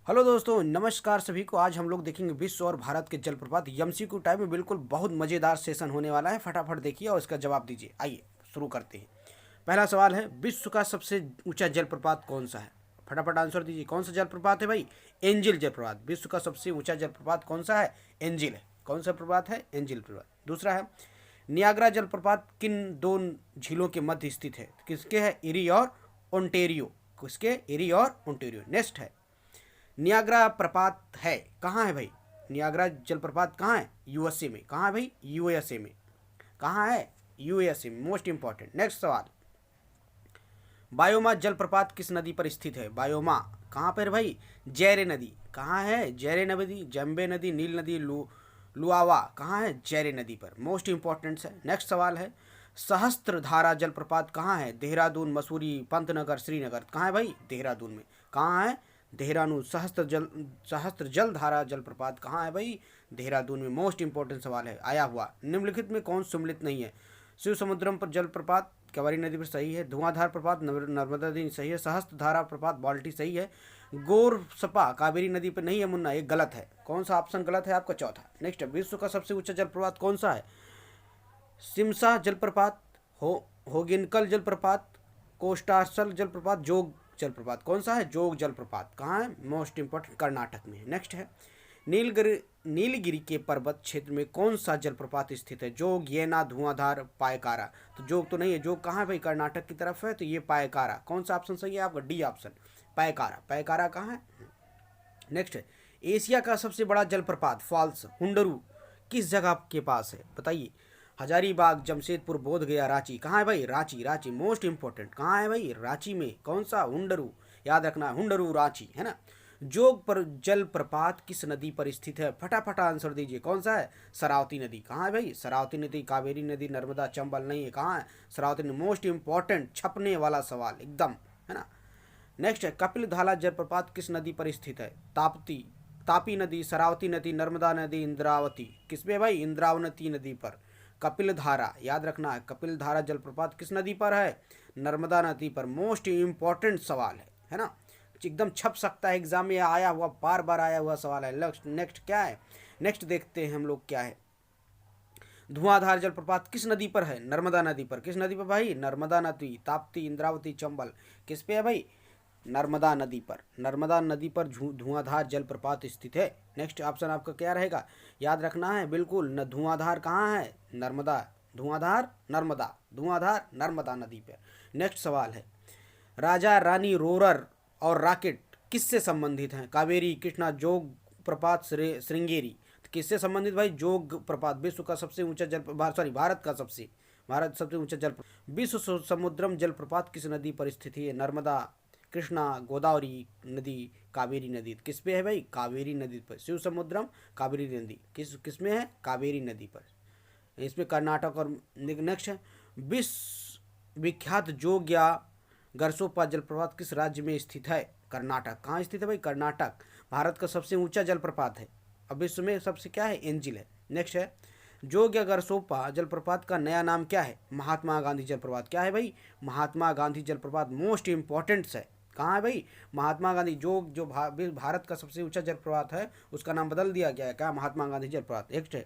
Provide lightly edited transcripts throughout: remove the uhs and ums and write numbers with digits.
Hello दोस्तों, नमस्कार सभी को। आज हम लोग देखेंगे विश्व और भारत के जलप्रपात। एमसीक्यू टाइप में बिल्कुल बहुत मज़ेदार सेशन होने वाला है। फटाफट देखिए और इसका जवाब दीजिए। आइए शुरू करते हैं। पहला सवाल है, विश्व का सबसे ऊंचा जलप्रपात कौन सा है? फटाफट आंसर दीजिए। कौन सा जलप्रपात है भाई? एंजिल जलप्रपात। विश्व का सबसे ऊंचा जलप्रपात कौन सा है? एंजिल है। कौन सा प्रपात है? एंजिल प्रपात। दूसरा है, नियाग्रा जलप्रपात किन दो झीलों के मध्य स्थित है? किसके है? इरी और ओंटेरियो। किसके? इरी और ओंटेरियो। नेक्स्ट है, नियाग्रा प्रपात है कहाँ है भाई? नियाग्रा जलप्रपात कहाँ है? यूएसए में। कहाँ है भाई? यूएसए में। कहाँ है? यूएसए में। Most important. नेक्स्ट सवाल, बायोमा जलप्रपात किस नदी पर स्थित है? बायोमा कहाँ पर भाई? जैरे नदी। कहाँ है? जैरे नदी, जम्बे नदी, नील नदी, लुआवा। कहाँ है? जैरे नदी पर। मोस्ट इंपॉर्टेंट है। नेक्स्ट सवाल है, सहस्त्रधारा जलप्रपात कहाँ है? देहरादून, मसूरी, पंतनगर, श्रीनगर। कहाँ है भाई? देहरादून में। कहाँ है? देहरादून। सहस्त्र जल धारा जलप्रपात कहाँ है भाई? देहरादून में। मोस्ट इंपॉर्टेंट सवाल है आया हुआ। निम्नलिखित में कौन सम्मिलित नहीं है? शिव समुद्रम पर जलप्रपात कावेरी नदी पर सही है। धुआंधार प्रपात नर्मदा नदी सही है। सहस्त्र धारा प्रपात बाल्टी सही है। गोर सपा कावेरी नदी पर नहीं है मुन्ना, ये गलत है। कौन सा ऑप्शन गलत है आपका? चौथा। नेक्स्ट, विश्व का सबसे ऊंचा जलप्रपात कौन सा है? सिमसा जलप्रपात, होगिनकल जलप्रपात, कोस्टासल जलप्रपात, जोग जलप्रपात। कौन सा है? जोग जलप्रपात। कहाँ है? मोस्ट इंपॉर्टेंट, कर्नाटक में। नेक्स्ट है, नीलगिरी के पर्वत क्षेत्र में कौन सा जलप्रपात स्थित है? जोग, येना, धुआंधार, पायकारा। तो जोग तो नहीं है। जोग कहाँ है भाई? कर्नाटक की तरफ है, तो ये पायकारा। कौन सा ऑप्शन सही है आपका? D option, Pykara. पायकारा कहाँ है? नेक्स्ट है, एशिया का सबसे बड़ा जलप्रपात फॉल्स हुंडरू किस जगह के पास है? बताइए। हजारीबाग, जमशेदपुर, बोधगया, रांची। कहाँ है भाई? रांची। Ranchi most important. कहाँ है भाई? रांची में। कौन सा? हुंडरू। याद रखना, हुंडरू रांची है ना। जोग पर जलप्रपात किस नदी पर स्थित है? फटाफट आंसर दीजिए। कौन सा है? शरावती नदी। कहाँ है भाई? शरावती नदी, कावेरी नदी, नर्मदा, चंबल नहीं है। कहाँ है? शरावती नदी। मोस्ट इंपॉर्टेंट, छपने वाला सवाल एकदम, है ना। नेक्स्ट है, कपिल धारा जलप्रपात किस नदी पर स्थित है? तापी नदी, शरावती नदी, नर्मदा नदी, इंद्रावती। किस पे भाई? इंद्रावती नदी पर। कपिल धारा याद रखना है। कपिल धारा जलप्रपात किस नदी पर है? नर्मदा नदी पर। मोस्ट इंपॉर्टेंट सवाल है ना। एकदम छप सकता है एग्जाम में, आया हुआ, बार बार आया हुआ सवाल है। नेक्स्ट क्या है? नेक्स्ट देखते हैं हम लोग क्या है। धुआंधार जलप्रपात किस नदी पर है? नर्मदा नदी पर। किस नदी पर भाई? नर्मदा नदी। ताप्ती, इंद्रावती, चंबल किस पे है भाई? नर्मदा नदी पर। नर्मदा नदी पर धुआंधार जलप्रपात स्थित है। नेक्स्ट ऑप्शन आपका क्या रहेगा? याद रखना है बिल्कुल। न धुआंधार कहाँ है? नर्मदा। धुआंधार नर्मदा, धुआंधार नर्मदा नदी पर। नेक्स्ट सवाल है, राजा रानी रोरर और रॉकेट किससे संबंधित हैं? कावेरी, कृष्णा, जोग प्रपात, श्रृंगेरी। किससे संबंधित भाई? जोग प्रपात। विश्व का सबसे ऊंचा भारत सबसे ऊंचा जल विश्व समुद्रम जलप्रपात किस नदी पर स्थित है? नर्मदा, कृष्णा, गोदावरी नदी, कावेरी नदी। किस पे है भाई? कावेरी नदी पर। शिव समुद्रम कावेरी नदी किस में है? कावेरी नदी पर। इसमें कर्नाटक। और नेक्स्ट है, विश्व विख्यात जोग या गरसोपा जलप्रपात किस राज्य में स्थित है? कर्नाटक। कहाँ स्थित है भाई? कर्नाटक। भारत का सबसे ऊंचा जलप्रपात है। अब विश्व में सबसे क्या है? एंजिल है। नेक्स्ट है, जोग या गरसोपा जलप्रपात का नया नाम क्या है? महात्मा गांधी जलप्रपात। क्या है भाई? महात्मा गांधी जलप्रपात। मोस्ट इंपॉर्टेंट है। कहाँ है भाई? महात्मा गांधी। जो भारत का सबसे ऊंचा जलप्रपात है उसका नाम बदल दिया गया है। क्या? महात्मा गांधी जलप्रपात। नेक्स्ट है,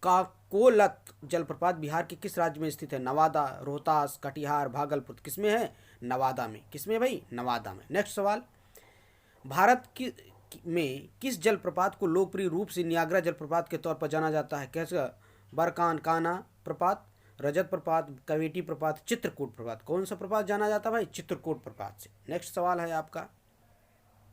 काकोलत जलप्रपात बिहार के किस राज्य में स्थित है? नवादा, रोहतास, कटिहार, भागलपुर। किसमें है? नवादा में। किसमें भाई? नवादा में। नेक्स्ट सवाल, भारत की में किस जलप्रपात को लोकप्रिय रूप से नियाग्रा जलप्रपात के तौर पर जाना जाता है? कैसे? बरकान काना प्रपात, रजत प्रपात, कवेटी प्रपात, चित्रकूट प्रपात। कौन सा प्रपात जाना जाता है भाई? चित्रकूट प्रपात से। नेक्स्ट सवाल है आपका,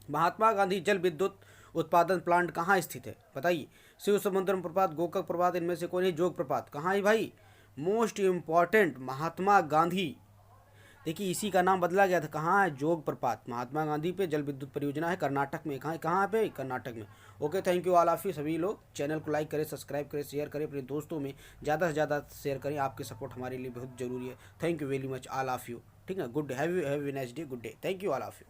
महात्मा गांधी जल विद्युत उत्पादन प्लांट कहाँ स्थित है? बताइए। शिव समुद्रम प्रपात, गोकक प्रपात, इनमें से कोई नहीं। जोग प्रपात। कहाँ है भाई? Most important, Mahatma Gandhi. देखिए इसी का नाम बदला गया था। कहाँ है? जोग प्रपात। महात्मा गांधी पे जल विद्युत परियोजना है, कर्नाटक में। कहाँ पे? कर्नाटक में। Okay, thank you all of you. सभी लोग चैनल को लाइक करें, सब्सक्राइब करें, शेयर करें, अपने दोस्तों में ज़्यादा से ज़्यादा शेयर करें। आपके सपोर्ट हमारे लिए बहुत जरूरी है। Thank you very much all of you. ठीक है, good day, have a nice day, good day. Thank you all of you.